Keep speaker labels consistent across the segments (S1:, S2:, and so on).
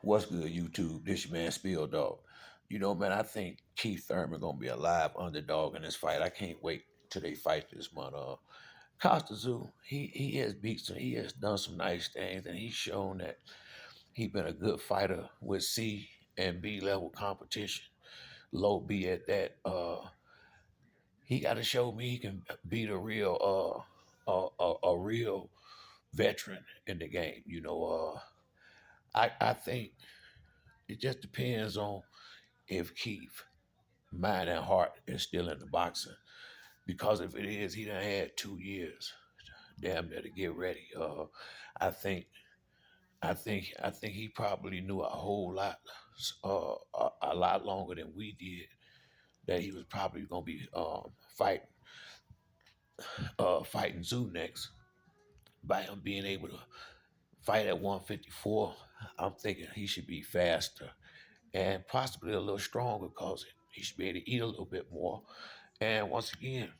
S1: What's good, YouTube? This your man Spill Dog. Man, I think Keith Thurman gonna be a live underdog in this fight. I can't wait till they fight this month. Costa Zoo, he has beat some, he has done some nice things, and he's shown that he's been a good fighter with C and B level competition. Low B at that. He got to show me he can beat a real veteran in the game. I think it just depends on if Keith mind and heart is still in the boxing. Because if it is, he done had 2 years, damn near to get ready. I think he probably knew a whole lot, a lot longer than we did. That he was probably gonna be fighting Zoo next. By him being able to fight at 154, I'm thinking he should be faster and possibly a little stronger because he should be able to eat a little bit more. And once again,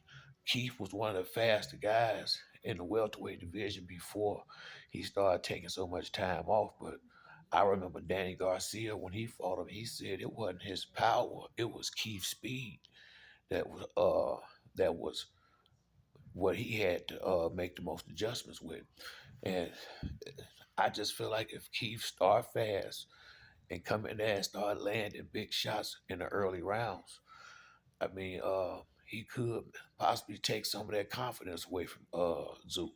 S1: Keith was one of the faster guys in the welterweight division before he started taking so much time off. But I remember Danny Garcia when he fought him, he said it wasn't his power, it was Keith's speed that was what he had to make the most adjustments with. And I just feel like if Keith start fast and come in there and start landing big shots in the early rounds, I mean, he could possibly take some of that confidence away from Zoo.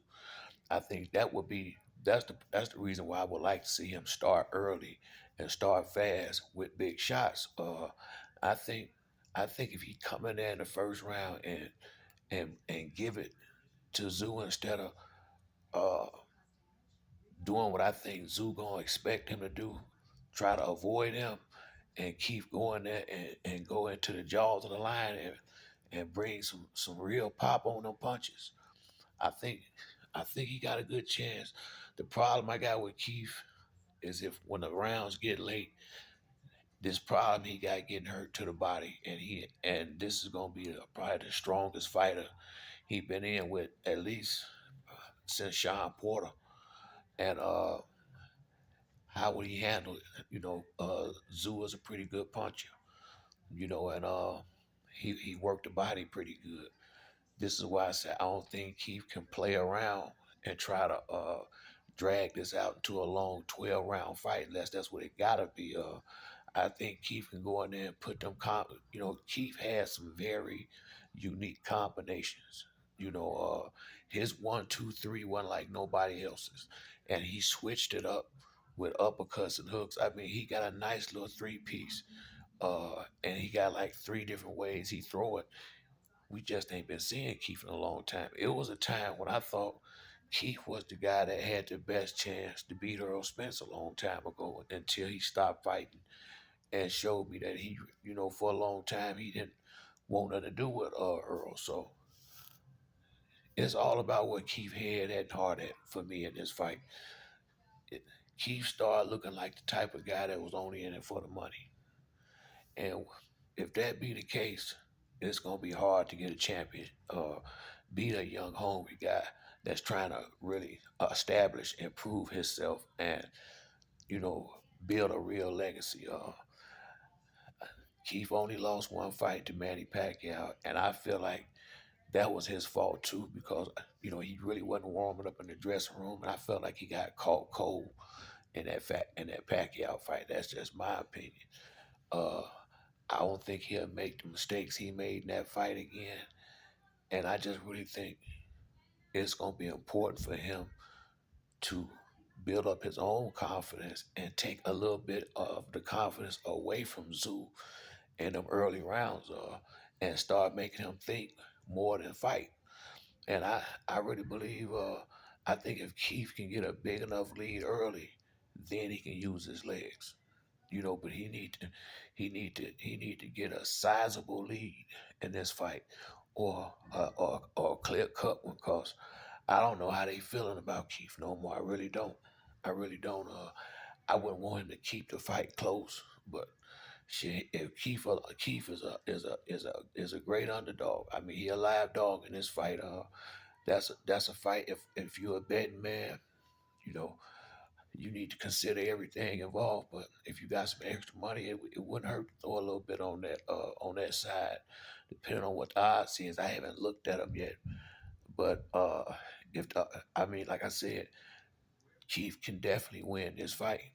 S1: I think that's the reason why I would like to see him start early and start fast with big shots. I think I think if he come in there in the first round and give it to Zoo instead of uh, doing what I think Zoo gonna expect him to do, try to avoid him and keep going there and go into the jaws of the lion and bring some real pop on them punches. I think I think he got a good chance. The problem I got with Keith is if when the rounds get late, this problem he got getting hurt to the body, and this is gonna be probably the strongest fighter he been in with at least since Sean Porter. And how would he handle it? Zoo is a pretty good puncher. And he worked the body pretty good. This is why I say I don't think Keith can play around and try to drag this out into a long 12 round fight unless that's what it gotta be. I think Keith can go in there and put them. Keith has some very unique combinations. His 1, 2, 3 wasn't like nobody else's, and he switched it up with uppercuts and hooks. I mean, he got a nice little 3 piece, and he got like 3 different ways he throw it. We just ain't been seeing Keith in a long time. It was a time when I thought Keith was the guy that had the best chance to beat Earl Spence a long time ago until he stopped fighting and showed me that for a long time he didn't want nothing to do with Earl. So it's all about what Keith had at heart at for me in this fight. It, Keith started looking like the type of guy that was only in it for the money. And if that be the case, it's gonna be hard to get a champion, beat a young hungry guy that's trying to really establish and prove himself and you know build a real legacy. Keith only lost one fight to Manny Pacquiao, and I feel like that was his fault too because he really wasn't warming up in the dressing room, and I felt like he got caught cold in that Pacquiao fight. That's just my opinion. Uh, I don't think he'll make the mistakes he made in that fight again. And I just really think it's going to be important for him to build up his own confidence and take a little bit of the confidence away from Zoo in them early rounds and start making him think more than fight. And I really believe, I think if Keith can get a big enough lead early, then he can use his legs. But he need to get a sizable lead in this fight, or a clear cut one. Cause I don't know how they feeling about Keith no more. I really don't. I really don't. I wouldn't want him to keep the fight close, but shit, if Keith is a great underdog. I mean, he a live dog in this fight. That's a fight. If you're a betting man, you know you need to consider everything involved. But if you got some extra money, it wouldn't hurt to throw a little bit on that side, depending on what the odds is. I haven't looked at them yet, but if the, I mean, like I said, Keith can definitely win this fight.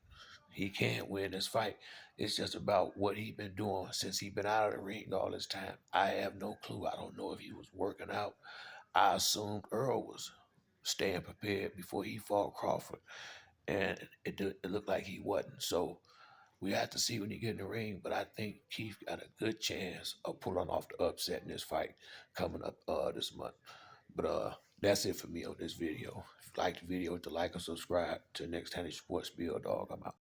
S1: He can win this fight. It's just about what he been doing since he been out of the ring all this time. I have no clue. I don't know if he was working out. I assumed Earl was staying prepared before he fought Crawford, and it looked like he wasn't. So we have to see when he get in the ring. But I think Keith got a good chance of pulling off the upset in this fight coming up this month. But that's it for me on this video. If you like the video, hit the like and subscribe. Till next time, it's Sports Bill Dog. I'm out.